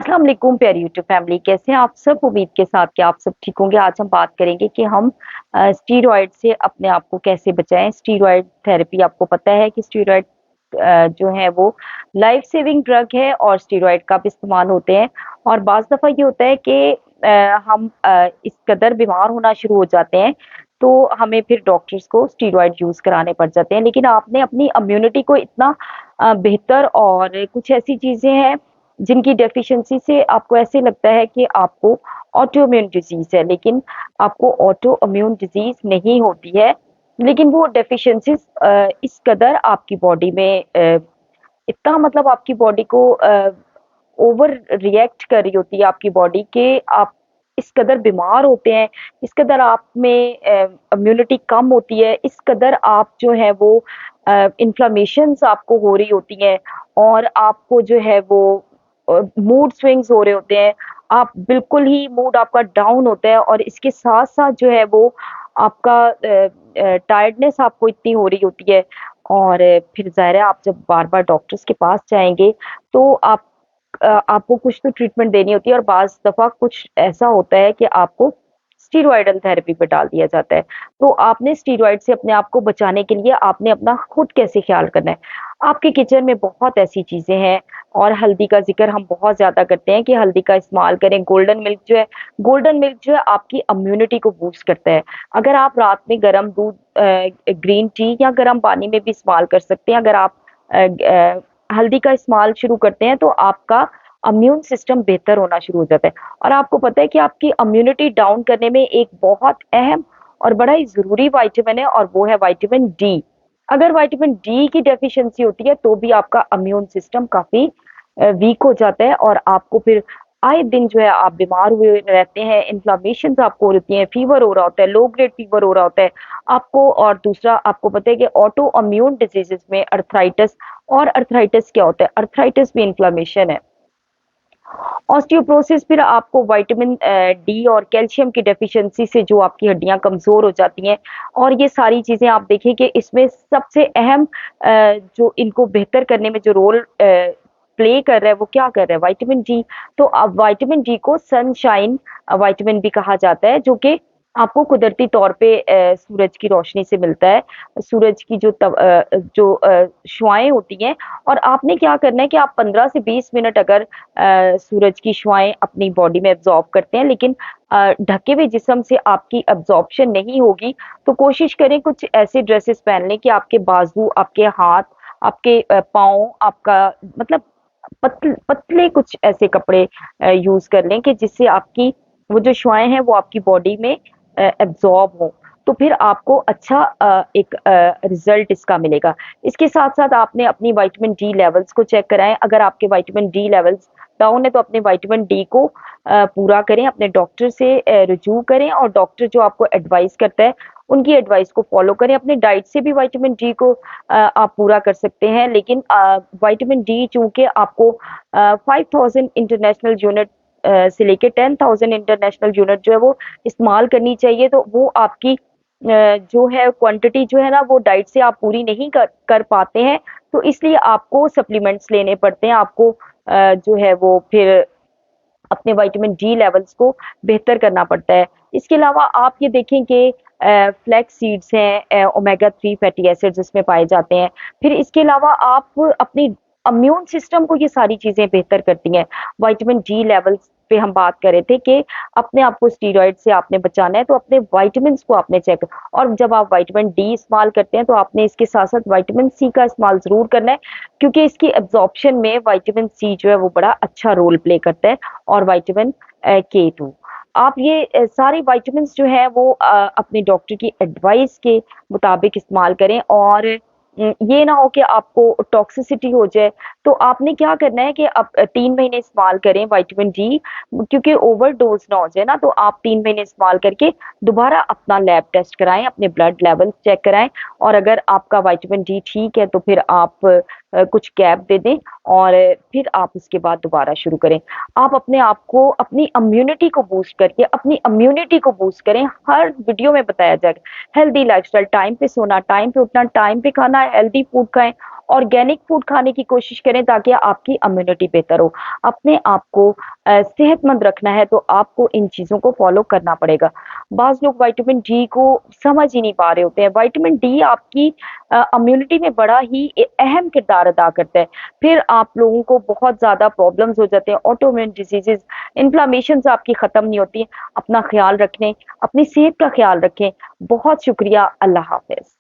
अस्सलाम वालेकुम प्यारी यूट्यूब फैमिली, कैसे हैं आप सब। उम्मीद के साथ कि आप सब ठीक होंगे। आज हम बात करेंगे कि हम स्टीरॉयड से अपने आप को कैसे बचाएं। स्टीरॉयड थेरेपी, आपको पता है कि स्टीरॉयड जो है वो लाइफ सेविंग ड्रग है और स्टीरॉयड का भी इस्तेमाल होते हैं। और बाज़ दफ़ा ये होता है कि हम इस कदर बीमार होना शुरू हो जाते हैं तो हमें फिर डॉक्टर्स को स्टीरॉयड यूज़ कराने पड़ जाते हैं। लेकिन आपने अपनी इम्यूनिटी को इतना बेहतर, और कुछ ऐसी चीज़ें हैं जिनकी डेफिशिएंसी से आपको ऐसे लगता है कि आपको ऑटो इम्यून डिजीज़ है, लेकिन आपको ऑटो इम्यून डिजीज़ नहीं होती है। लेकिन वो डेफिशिएंसीज़ इस कदर आपकी बॉडी में इतना, मतलब आपकी बॉडी को ओवर रिएक्ट कर रही होती है आपकी बॉडी, के आप इस कदर बीमार होते हैं, इस कदर आप में इम्यूनिटी कम होती है, इस कदर आप जो है वो इन्फ्लेमेशंस आपको हो रही होती हैं, और आपको जो है वो मूड स्विंग्स हो रहे होते हैं। आप बिल्कुल ही मूड आपका डाउन होता है, और इसके साथ-साथ जो है वो आपका टायर्डनेस आपको इतनी हो रही होती है। और फिर ज़ाहिर है, आप जब बार-बार डॉक्टर्स के पास जाएँगे तो आपको कुछ तो ट्रीटमेंट देनी होती है, और बाज़ दफ़ा कुछ ऐसा होता है कि आपको स्टीरॉयडल थेरेपी पे डाल दिया जाता है। तो आपने स्टीरॉयड से अपने आप को बचाने के लिए आपने अपना खुद कैसे ख़्याल करना है? आपके किचन में बहुत ऐसी चीज़ें हैं, और हल्दी का ज़िक्र हम बहुत ज़्यादा करते हैं कि हल्दी का इस्तेमाल करें। गोल्डन मिल्क जो है आपकी इम्यूनिटी को बूस्ट करता है। अगर आप रात में गरम दूध, ग्रीन टी या गरम पानी में भी इस्तेमाल कर सकते हैं। अगर आप हल्दी का इस्तेमाल शुरू करते हैं तो आपका इम्यून सिस्टम बेहतर होना शुरू हो जाता है। और आपको पता है कि आपकी इम्यूनिटी डाउन करने में एक बहुत अहम और बड़ा ही ज़रूरी विटामिन है, और वो है विटामिन डी। अगर विटामिन डी की डेफिशिएंसी होती है तो भी आपका इम्यून सिस्टम काफ़ी वीक हो जाता है, और आपको फिर आए दिन जो है आप बीमार हुए रहते हैं, इन्फ्लेमेशंस आपको होती हैं, फीवर हो रहा होता है, लो ग्रेड फीवर हो रहा होता है आपको। और दूसरा, आपको पता है कि ऑटो इम्यून डिजीज़ेज़ में अर्थराइटिस, और अर्थराइटिस क्या होता है? अर्थराइटिस भी इन्फ्लेमेशन है। ऑस्टियोपोरोसिस, फिर आपको विटामिन डी और कैल्शियम की डेफिशिएंसी से जो आपकी हड्डियाँ कमज़ोर हो जाती हैं। और ये सारी चीज़ें आप देखिए कि इसमें सबसे अहम जो इनको बेहतर करने में जो रोल प्ले कर रहा है, वो क्या कर रहा है? Vitamin D. तो अब विटामिन डी को सनशाइन विटामिन भी कहा जाता है, जो कि आपको कुदरती तौर पे सूरज की रोशनी से मिलता है। सूरज की जो शुआएँ होती हैं, और आपने क्या करना है कि आप 15 से 20 मिनट अगर सूरज की शुआएँ अपनी बॉडी में एब्ज़ॉर्ब करते हैं, लेकिन ढके हुए जिस्म से आपकी एब्ज़ॉर्प्शन नहीं होगी, तो कोशिश करें कुछ ऐसे ड्रेसेस पहन लें कि आपके बाजू, आपके हाथ, आपके पाँव, आपका मतलब पतले कुछ ऐसे कपड़े यूज़ कर लें कि जिससे आपकी वो जो शुआएँ हैं वो आपकी बॉडी में एब्ज़ॉर्ब हों। तो फिर आपको अच्छा एक रिज़ल्ट इसका मिलेगा। इसके साथ-साथ आपने अपनी विटामिन डी लेवल्स को चेक कराएँ। अगर आपके विटामिन डी लेवल्स डाउन है तो अपने विटामिन डी को पूरा करें, अपने डॉक्टर से रुजू करें, और डॉक्टर जो आपको एडवाइस करता है, उनकी एडवाइस को फ़ॉलो करें। अपने डाइट से भी विटामिन डी को आप पूरा कर सकते हैं, लेकिन विटामिन डी चूँकि आपको 5000 इंटरनेशनल यूनिट से लेके 10,000 इंटरनेशनल यूनिट जो है वो इस्तेमाल करनी चाहिए, तो वो आपकी जो है क्वांटिटी जो है ना, वो डाइट से आप पूरी नहीं कर कर पाते हैं, तो इसलिए आपको सप्लीमेंट्स लेने पड़ते हैं। आपको जो है वो फिर अपने विटामिन डी लेवल्स को बेहतर करना पड़ता है। इसके अलावा आप ये देखें कि फ्लैक्स सीड्स हैं, ओमेगा 3 फैटी एसिड्स इसमें पाए जाते हैं। फिर इसके अलावा आप अपनी इम्यून सिस्टम को ये सारी चीज़ें बेहतर करती हैं। विटामिन डी लेवल्स पे हम बात कर रहे थे कि अपने आप को स्टीरॉइड से आपने बचाना है, तो अपने विटामिन्स को आपने चेक, और जब आप विटामिन डी इस्तेमाल करते हैं तो आपने इसके साथ-साथ विटामिन सी का इस्तेमाल ज़रूर करना है, क्योंकि इसकी एब्ज़ॉर्प्शन में विटामिन सी जो है वो बड़ा अच्छा रोल प्ले करता है, और विटामिन के 2। आप ये सारे विटामिन्स जो हैं वो अपने डॉक्टर की एडवाइस के मुताबिक इस्तेमाल करें, और ये ना हो कि आपको टॉक्सिसिटी हो जाए। तो आपने क्या करना है कि अब 3 महीने इस्तेमाल करें विटामिन डी, क्योंकि ओवरडोज़ ना हो जाए ना, तो आप 3 महीने इस्तेमाल करके दोबारा अपना लैब टेस्ट कराएँ, अपने ब्लड लेवल चेक कराएँ, और अगर आपका विटामिन डी ठीक है तो फिर आप कुछ गैप दे दें, और फिर आप उसके बाद दोबारा शुरू करें। आप अपने आप को, अपनी इम्यूनिटी को बूस्ट करके अपनी इम्यूनिटी को बूस्ट करें। हर वीडियो में बताया जाएगा, हेल्दी लाइफ़स्टाइल, टाइम पे सोना, टाइम पे उठना, टाइम पे खाना, हेल्दी फूड खाएँ, ऑर्गेनिक फूड खाने की कोशिश करें। करें ताकि आपकी इम्यूनिटी बेहतर हो। अपने आप को सेहतमंद रखना है तो आपको इन चीज़ों को फ़ॉलो करना पड़ेगा। बाज़ लोग विटामिन डी को समझ ही नहीं पा रहे होते हैं। विटामिन डी आपकी इम्यूनिटी में बड़ा ही अहम किरदार अदा करता है। फिर आप लोगों को बहुत ज़्यादा प्रॉब्लम्स हो जाते हैं, ऑटोइम्यून डिसीज़ेज़, इन्फ्लेमेशंस आपकी ख़त्म नहीं होती हैं। अपना ख़्याल रखें, अपनी सेहत का ख़्याल रखें। बहुत शुक्रिया, अल्लाह हाफ़िज़।